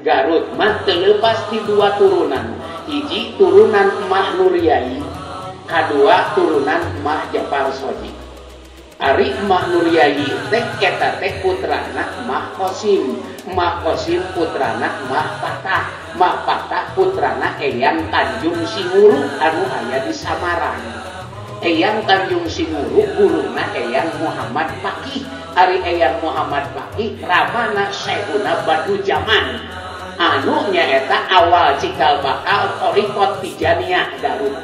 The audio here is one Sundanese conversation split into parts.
Garut mah terlepas di dua turunan, hiji turunan Mah Nuryai, kedua turunan Mah Japar Sodi. Ari Mah Nuryai teh eta teh putrana Mah Kosim, Mah Kosim putrana Mah Patah, Mah Patah putrana Eyang Tanjung Singuru anu aya di Samarang. Eyang Tanjung Singuru guruna Eyang Muhammad Fakih. Ari Eyang Muhammad Fakih ramana Syekhuna Badu Jaman anu nyaeta awal cikal bakal thariqat Tijaniyah Garut.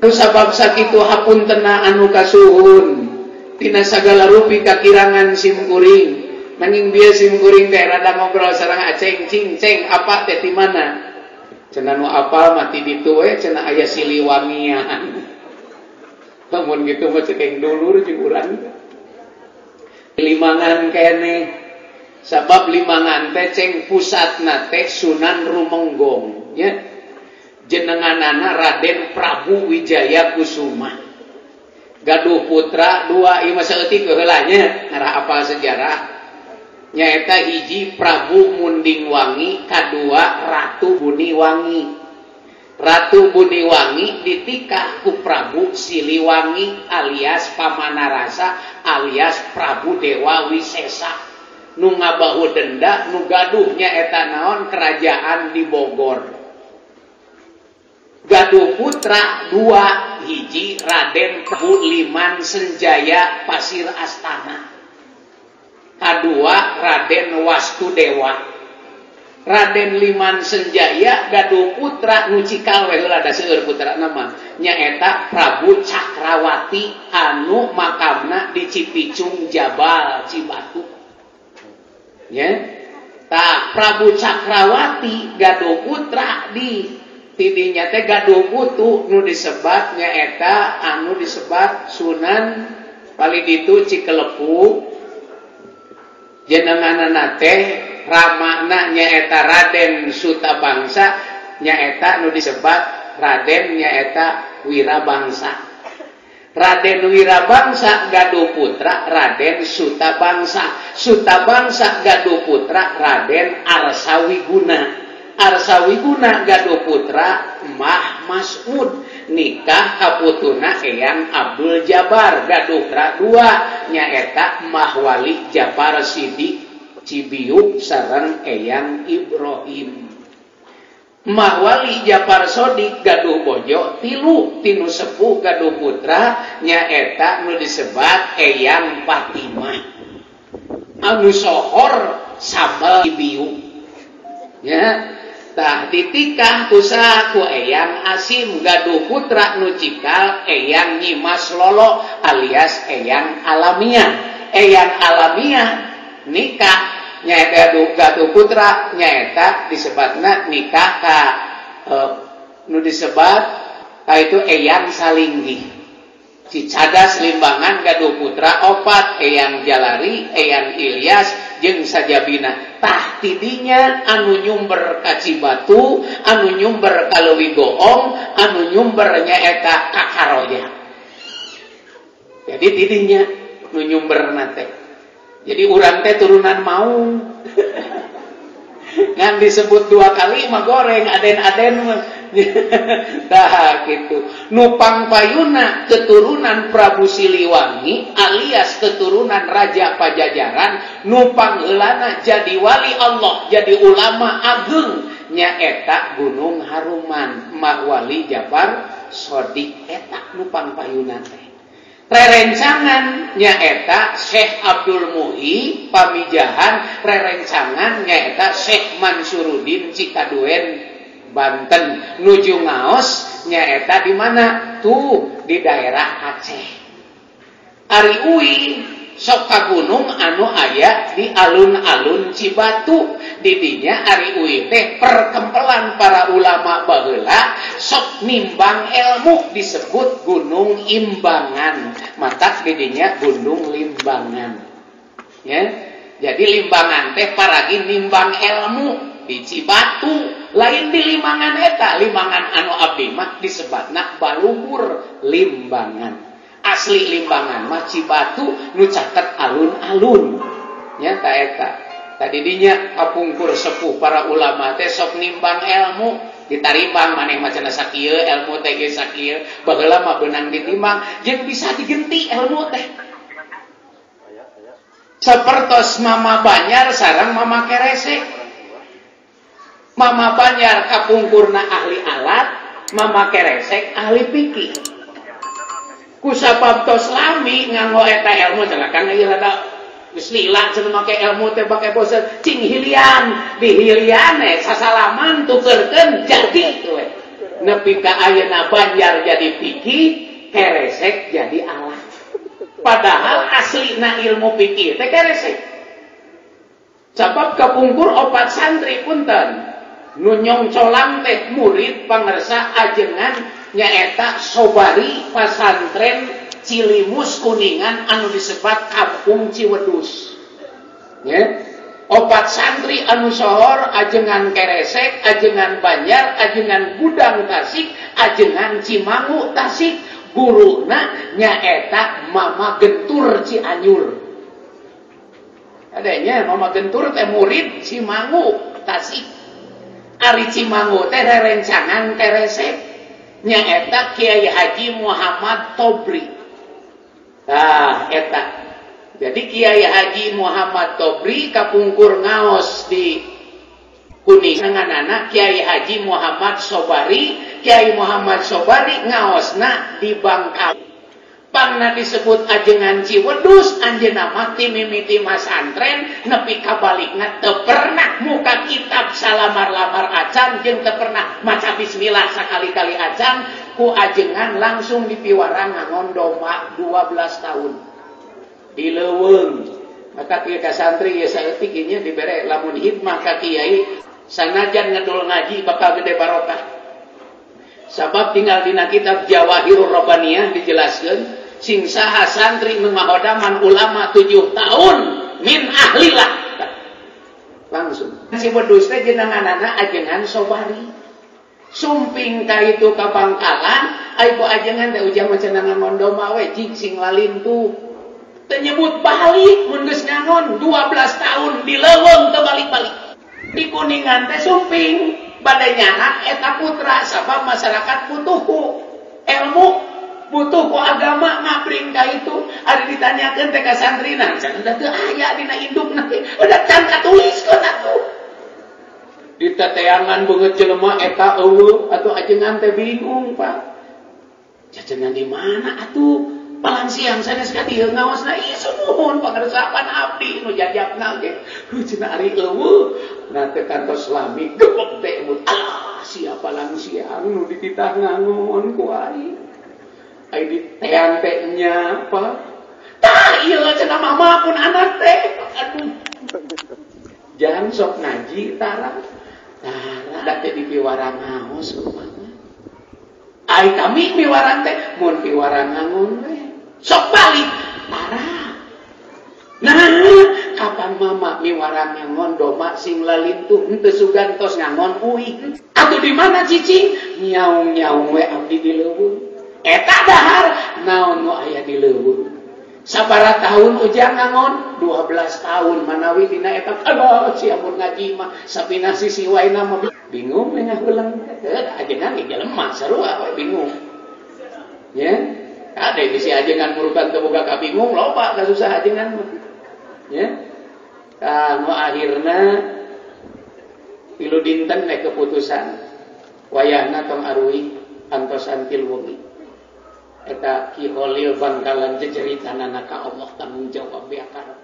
Terus sabab sakitu hapuntenna anu kasuhun tina sagala rupi kakirangan simkuring nanging bieu simkuring teh rada ngobrol sareng aceng cing apa teh di mana cenah nu apal mati ditu we cenah aya Siliwangian. Lamun gitu mah cekeng dulur jeung urang Limangan kene sabab Limangan teh ceng pusatna teh Sunan Rumenggong nya jenenganana Raden Prabu Wijaya Kusuma gaduh putra dua ieu mah saeutik heula nya ngarah apal sejarah nyaeta hiji Prabu Mundingwangi kadua Ratu Buniwangi. Ratu Buniwangi ditikah ku Prabu Siliwangi alias Pamanarasa alias Prabu Dewa Wisesa nu ngabahu denda nu gaduh nyaeta naon kerajaan di Bogor. Gaduh putra dua hiji Raden Prabu Liman Senjaya Pasir Astana, kadua Raden Wastudewa. Raden Liman Senjaya gaduh putra nu cikal we heula da seueur putra nama nyaeta Prabu Cakrawati anu makamna di Cipicung Jabal Cibatu. Ya. Tah Prabu Cakrawati gaduh putra di tidinya teh gaduh putu nu disebat nyaeta anu disebat Sunan Paliditu Cikelepu. Jenenganana teh ramana nyaeta Raden Sutabangsa nyaeta nu disebat Raden nyaeta Wirabangsa. Raden Wirabangsa gaduh putra Raden Sutabangsa. Sutabangsa gaduh putra Raden Arsawiguna. Arsawiguna gaduh putra Mah Mas'ud. Nikah kaputuna Eyang Abdul Jabar gaduh putra dua nyaeta Mah Wali Japar Sidik Cibiuk sareng Eyang Ibrahim. Mah Wali Japar Sodik gaduh bojo tilu tinu sepuh gaduh putra nyaeta nu disebat Eyang Fatimah anu sohor sambal Cibiuk. Ya, tah ditikah kusaha ku Eyang Asim gaduh putra nu cikal Eyang Nyimas Lolo alias Eyang Alamiah. Eyang Alamiah nikah nyaeta gaduh putra nyaeta disebatna nikah ka nu disebat ka itu Eyang Salinggi. Cicadas Limbangan gaduh putra opat Eyang Jalari, Eyang Ilyas jeung sajabina. Tah tidinya anu nyumber ka Cibatu, anu nyumber ka Leuwi Goong, anu nyumber nyaeta ka Karoja. Jadi tidinya nu nyumberna teh. Jadi urang teh turunan Maung. Ngan disebut dua kali mah goreng aden-aden mah. Dah gitu. Nupang payuna keturunan Prabu Siliwangi alias keturunan Raja Pajajaran, nupang heulana jadi wali Allah, jadi ulama ageung nyaeta Gunung Haruman, Mah Wali Jabar Sodik eta nupang payuna teh. Rerencangan nyaeta Syekh Abdul Muhi Pamijahan, rerencangan nyaeta Syekh Mansuruddin Cikaduen Banten, nuju ngaos nyaeta di mana tuh di daerah Aceh. Ari uwi sok ka gunung anu aya di alun-alun Cibatu. Didinya ari uwi teh perkempelan para ulama baheula sok nimbang ilmu disebut Gunung Imbangan. Matak didinya Gunung Limbangan. Ya. Jadi Limbangan teh paragi nimbang ilmu di Cibatu, lain di Limangan eta. Limangan anu abdi mah disebutna Baluhur. Limbangan. Asli Limbangan mah Cibatu nu caket alun-alun. Nya ta eta. Tadi dinya kapungkur sepuh para ulama teh sok nimbang ilmu, ditarimbang maneh macana sakieu ilmu teh ge sakieu, baheula mah beunang ditimbang jeung bisa digenti ilmu teh. Sapertos Mama Banyar sareng Mama Keresek. Mama Banyar kapungkurna ahli alat, Mama Keresek ahli pikir. Kusabab tos lami nganggo eta ilmu cenah ieu rada geus lila cenah make ilmu teh bake bosen cing hilian, dihiliane sasalaman tukeurkeun jadi we. Nepi ka ayeuna Banyar jadi pikir, Keresek jadi alat. Padahal aslina ilmu pikir teh Keresek. Sabab kapungkur opat santri punten. Nu nyong colang teh murid pangersa ajengan nyaeta Sobari pasantren Cilimus Kuningan anu disebat Kampung Ciwedus. Ya. Opat santri anu sohor ajengan Keresek, ajengan Banyar, ajengan Gudang Tasik, ajengan Cimangu Tasik. Guruna nyaeta Mama Gentur Cianjur. Adanya Mama Gentur teh murid Cimangu Tasik. Ari Cimangu teh rerencangan Keresek nyaeta Kiai Haji Muhammad Tobri. Tah eta. Jadi Kiai Haji Muhammad Tobri kapungkur ngaos di Kuningan Kiai Haji Muhammad Sobari. Kiai Muhammad Sobari ngaosna di Bangka. Pangna disebut ajengan Ciwedus, anjeunna mah ti mimiti masantren nepi ka balikna teu pernah muka kitab salamar-lamar acan jeung teu pernah maca bismillah sakali-kali acan ku ajengan langsung dipiwara ngangon domba 12 tahun. Di leuweung. Maka kieu ka santri ieu saeutik ieu dibere lamun hikmah ka kiai sanajan ngedul ngaji bakal gede barokah. Sabab tinggal dina kitab Jawahirur Rabbaniyah dijelaskeun sing saha santri nu ngahodaman ulama 7 tahun min ahlilah. Langsung. Si Wedus teh jenenganana ajengan Sobari. Sumping ka itu ka Bangkalan, ai ku ajengan teh ujang macenangan mondoma we jing sing lalintu. Teu nyebut balik mun geus ngangon 12 tahun di leuweung teu balik-balik. Di Kuningan teh sumping badai nyana eta putra sabab masyarakat butuh ku ilmu, butuh ku agama ngabring ka itu. Ari ditanyakeun teh ka santrina, can teu aya dina indukna teh. Udah can katuliskeun atuh. Diteteangan beungeut jelema eta eueuh atuh ajengan teh bingung, Pak. Jajengan di mana atuh? Palan siang sanes ka dieu ngaosna ieu sunuhun pangarsapan abdi nu jajabna ge. Cenah ari eueuh na teh kantos lami gebek teh mut. Ah, siapa lang siang nu dititah ngangon ku ai. Ai ditean teh nya apa? Tah ieu cenah mama pun anak teh. Aduh. Jangan sok ngaji tara. Tara teh dipiwara ngaos rupana. Ai kami piwaran teh mun piwara ngangon we. Sok balik tara. Nah, kapan mama miwarang ngangon domba sing lalintuh henteu sugan tos ngangon uing. Atuh di mana cicing? Nyaung-nyaung we abdi di leuweung. Eta dahar naon nu aya di leuweung. Sabaraha tahun ujang ngangon? 12 tahun manawi dina eta aduh si ampun ngaji mah sapina sisi waina mah bingung nengah heulang. Ajengan ge jelema sarua we bingung. Ya. Ada bisi ajengan murukan teboga kabingung loba kasusah ajengan mah. Ya. Kanggo akhirna tilu dinten we keputusan wayahna tong aruy antosan til wengi. Eta Ki Holil Bangkalan jejeritanana ka Allah tanggung jawab beakar.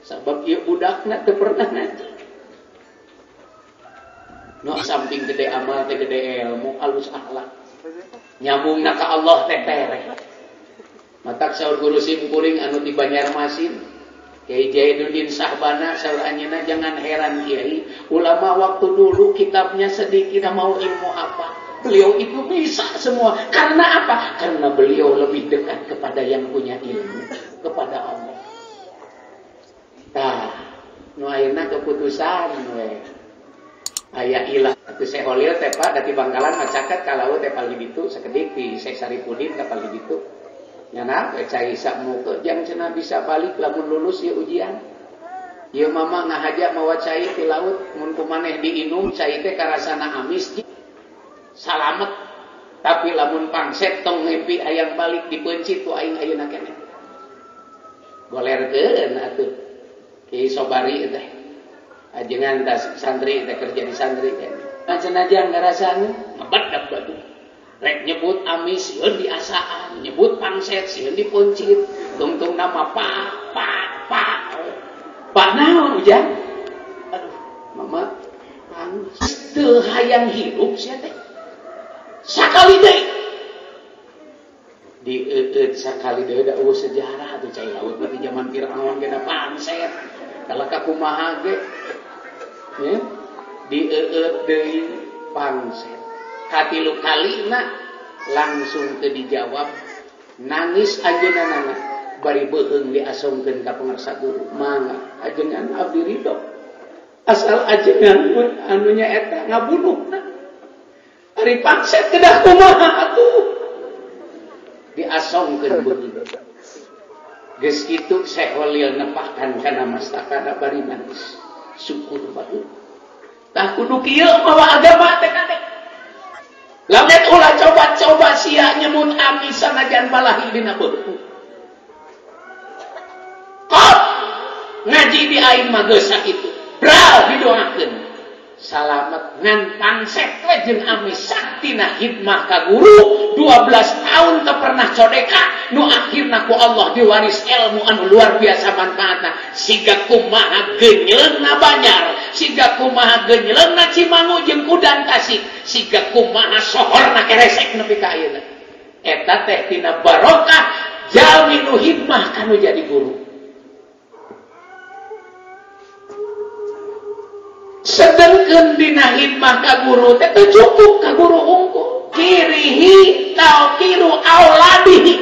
Sabab ieu budakna teu pernah ngaji. No samping gede amal teh gede ilmu alus akhlak. Nyambungna ka Allah teh tereh. Matak saur guru simkuring anu di Banjarmasin Kiai Jainuddin Sahbana saur anjeunna jangan heran Kiai, ulama waktu dulu kitabnya sedikit mau ilmu apa. Beliau itu bisa semua. Karena apa? Karena beliau lebih dekat kepada yang punya ilmu, kepada Allah. Nah, nu ayeuna keputusan we. aya ilah atuh Syekh Holil teh Pak da ti Bangkalan macaket ka laut teh paling ditu sakedik di Syekh Saripudin ka paling ditu nyana cai sakmu ke jang cenah bisa balik lamun lulus ieu ujian. Ieu mama ngahaja mawa cai ti laut mun kumaneh diinum cai teh karasana amis salamet tapi lamun pangset tong ngimpi hayang balik dipencit ku aing ayeuna keneh. Golerkeun atuh Ki Sobari teh. Ajengan tas santri teh kerja di santri teh. Cenah jang ngarasakeun ngebedak batu. Rek nyebut amis sieun diasaan, nyebut pangset sieun dipencit. Tungtung nama pak. Pak naon ujang? Aduh, mama panas. Teu hayang hirup sia teh. Sakali deui. Di sakali deui da eueuh sejarah atuh cai laut mah di zaman Firaun ge da pangset. Kalaka kumaha ge. Ya. Di deui pangset. Katilu kalina langsung teu dijawab. Nangis ajeunna nana. Bari beuheung diasongkeun ka pangarsa guru mangga ajengan abdi ridho asal ajengan anu nya eta ngabunuhna ari pangset kedah kumaha atuh diasongkeun begitu geus kitu Syekh Holil nepahkan kana mastakana bari nangis syukur bae tah kudu kieu mawa agama teh kadek lamun ulah coba-coba sia nyemut amis sanajan balahi dina beuh ngaji di aing mah geus sakitu. Bra didoakeun. Salamet ngan pangset we jeung amis saktina hidmah ka guru 12 tahun teu pernah codeka nu akhirna ku Allah diwaris ilmu anu luar biasa manfaatna siga kumaha genyeleungna Banjar siga kumaha genyeleungna Cimangu jeung Kudan Tasik siga kumaha sohorna keresek nepi ka ayeuna eta teh tina barokah jalmi nu hidmah kanu jadi guru. Sedengkeun dina hidmah ka guru teh teu cukup ka guru unggul kirihi tauqiru auladihi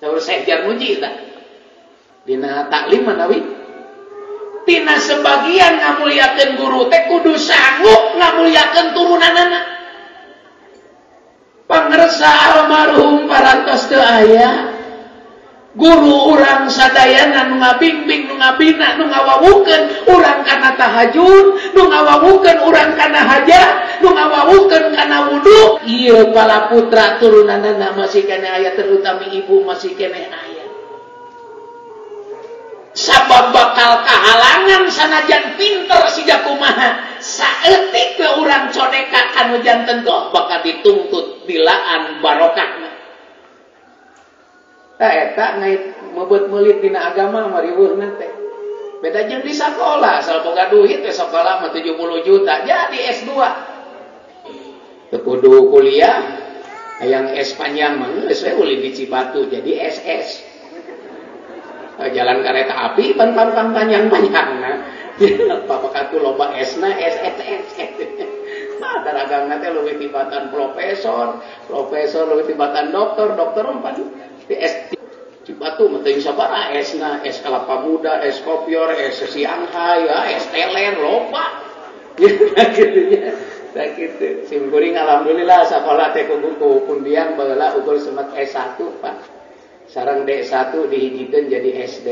saur Syekh Jarmuji tah dina taklim manawi tina sebagian ngamulyakeun guru teh kudu sanggup ngamulyakeun turunanana pangersa almarhum parantos teu aya guru urang sadayana nu ngabimbing nu ngabina nu ngawawukeun urang kana tahajud nu ngawawukeun urang kana hajat nu ngawawukeun kana wudu ieu bala putra turunanna masih keneh aya terutami ibu masih keneh aya sabab bakal kahalangan sanajan pinter siga kumaha saeutik ke urang codeka anu janten goh bakal dituntut dilaan barokahna. Eta ngait meubeut meulit dina agama mariweuhna teh. Beda jeung di sakola, asal boga duit teh sakola mah 70 juta jadi S2. Teu kudu kuliah, hayang S panjang mah geus we ulin di Cibatu jadi SS. Jalan kereta api pan panjang-panjangna. Papakatu loba S-na SSS. Nah, daragangna teh leuwih tibatan profesor leuwih tibatan dokter umpan di S Cibatu mah teu sabaraha S-na, S kelapa muda, S kopior, S Shanghai, S teler loba. Gitu nya. Da kitu. Sim kuring alhamdulillah sakola teh kudu pundian baheula ukur semet S1, Pak. Sareng D1 dihijikeun jadi SD.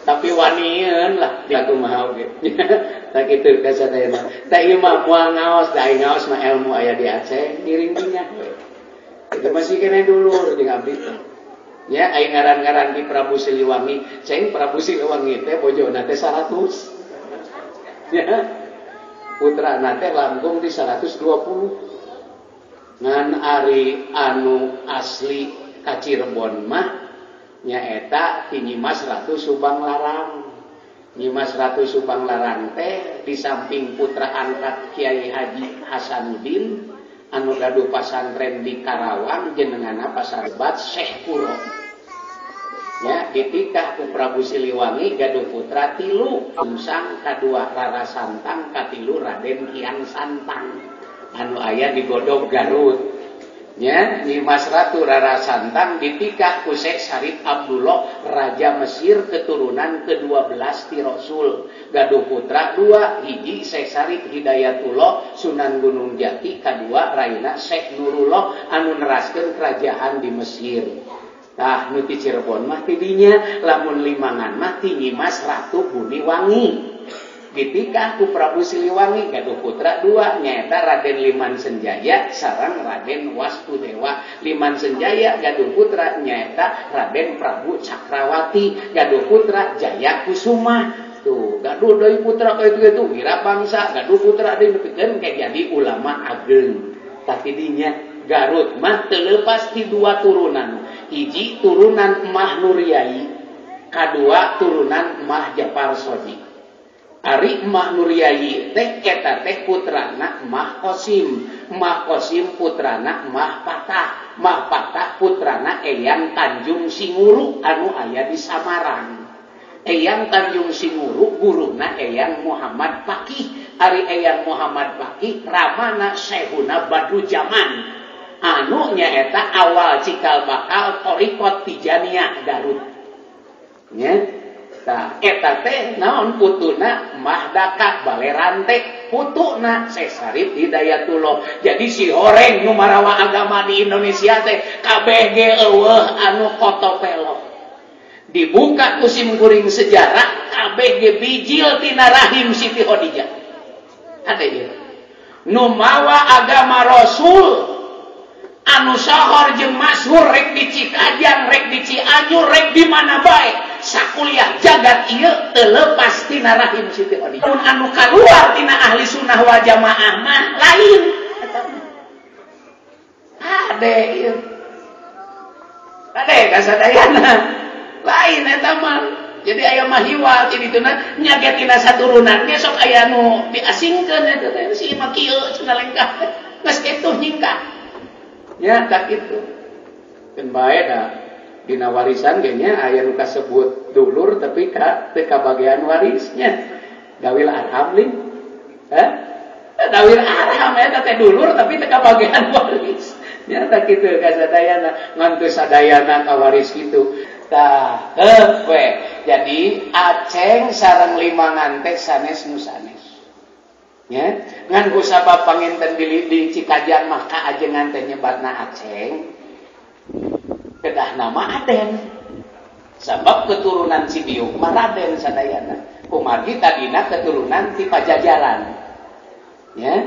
Tapi wanieun lah di kumaha oge. Tak kitu kasadayana. Da ieu mah moal ngaos, da aing ngaos mah ilmu aya di Aceh, ngiring minyak we. Itu masih kena dulur jeung abdi teh. Ya aing ngaran-ngaran di Prabu Siliwangi, ceng Prabu Siliwangi teh bojona teh 100. Ya. Putrana teh langkung di 120. Ngan ari anu asli ka Cirebon mah nyaeta ti Nyimas Ratu Subang Larang. Nyimas Ratu Subang Larang teh di samping putra angkat Kiai Haji Hasanuddin anu gaduh pasantren di Karawang jenenganna pasarebat Syekh Puro. Ya, ditikah ku Prabu Siliwangi gaduh putra 3, Umsang kadua Rara Santang katilu Raden Kian Santang anu aya di Godog Garut. nya Nyimas Ratu Rara Santang ditikah ku Syekh Syarif Abdullah Raja Mesir keturunan ke-12 ti Rasul. Gaduh putra 2, hiji Syekh Syarif Hidayatullah Sunan Gunung Jati, kadua raina Syekh Nurullah anu neraskeun kerajaan di Mesir. Tah nu ti Cirebon mah tidinya, lamun Limangan mah ti Nyimas Ratu Buniwangi. Ditikah ku Prabu Siliwangi, gaduh putra 2, nyaeta Raden Liman Senjaya sareng Raden Wastudewa. Liman Senjaya gaduh putra nyaeta Raden Prabu Cakrawati, gaduh putra Jaya Kusuma. Tuh gaduh deui putra kitu-kitu wirabangsa, gaduh putra deui nepikeun kayak jadi ulama ageng. Tapi dinya Garut mah teu leupas ti 2 turunan, hiji turunan Emah Nuryai, kadua turunan Emah Japar Sodi. Ari Emah Nuryai teh eta teh putrana Emah Qasim, Emah Qasim putrana Emah Patah, Emah Patah putrana Eyang Tanjung Singuru anu aya di Samarang. Eyang Tanjung Singuru guruna Eyang Muhammad Pakih. Ari Eyang Muhammad Pakih ramana Syekhuna Badrujaman anu nyaeta awal cikal bakal Thariqat Tijaniyah Garut. Nya tah eta teh naon putuna Emah Daka Balerante, putuna Syekh Syarif Hidayatullah. Jadi si horeng nu marawa agama di Indonesia teh kabeh ge eueuh anu kotopelo. Dibuka ku simkuring sejarah kabeh ge bijil tina rahim Siti Khadijah. Ada ieu. Nu mawa agama Rasul anu sahor jeung masyhur rek di Cikajang, rek di Cianjur, rek di mana bae. Sakuliah jagat ieu teu leupas tina rahim Siti Khadijah. Mun anu kaluar tina ahli sunnah wal jamaah mah lain eta mah. Ade ieu. Ade kasadayana. Lain eta mah. Jadi aya mah hiwal ti dituna nya tina saturunan ge sok aya nu diasingkeun eta teh si mah kieu cenah lengkah. Geus kitu nyingkah. Ya tak kitu. Keun bae da dina warisan kayaknya aya nu kasebut dulur tapi teu kabagian warisnya. Dawil arham ling. Dawil arham eta teh dulur tapi teu kabagian waris. Nya tak kitu kasadayana ngan teu sadayana kawaris kitu. Tah we. Jadi Aceng sareng Limangan teh sanes nu sanes. Ya, ngan ku sabab panginten di Cikajang mah kaajengan teh nyebatna Aceng. Kedah nama Aden. Sebab keturunan Cibiuk mah Raden sadayana. Kumargi tadina keturunan ti Pajajaran. Ya.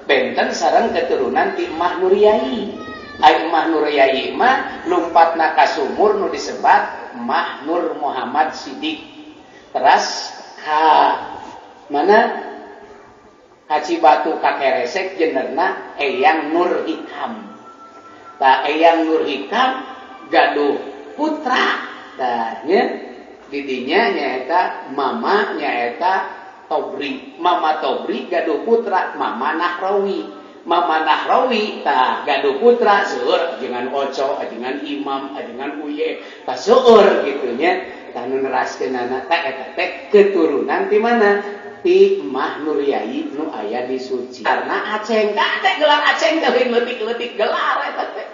Benten sareng keturunan ti Emah Nuryai. Ai Emah Nuryai mah lumpatna ka sumur nu disebat Emah Nur Muhammad Siddiq. Teras ka mana? Ka Cibatu ka Keresek jenderna Eyang Nur Hikam. Ta Eyang Nur Hikam gaduh putra. Tah nya didinya nyaeta mama nyaeta Tobri. Mama Tobri gaduh putra Mama Nahrawi. Mama Nahrawi tah gaduh putra seueur ajengan Oco, ajengan Imam, ajengan Uye. Tah seueur kitu nya. Tah nu neraskeunana teh eta teh keturunan ti mana? Ti Emah Nuryai nu aya di Suci. Karena Aceng teh gelar Aceng teh leutik-leutik gelar eta teh.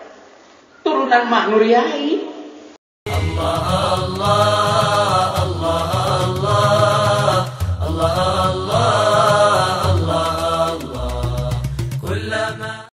Turunan Emah Nuryai.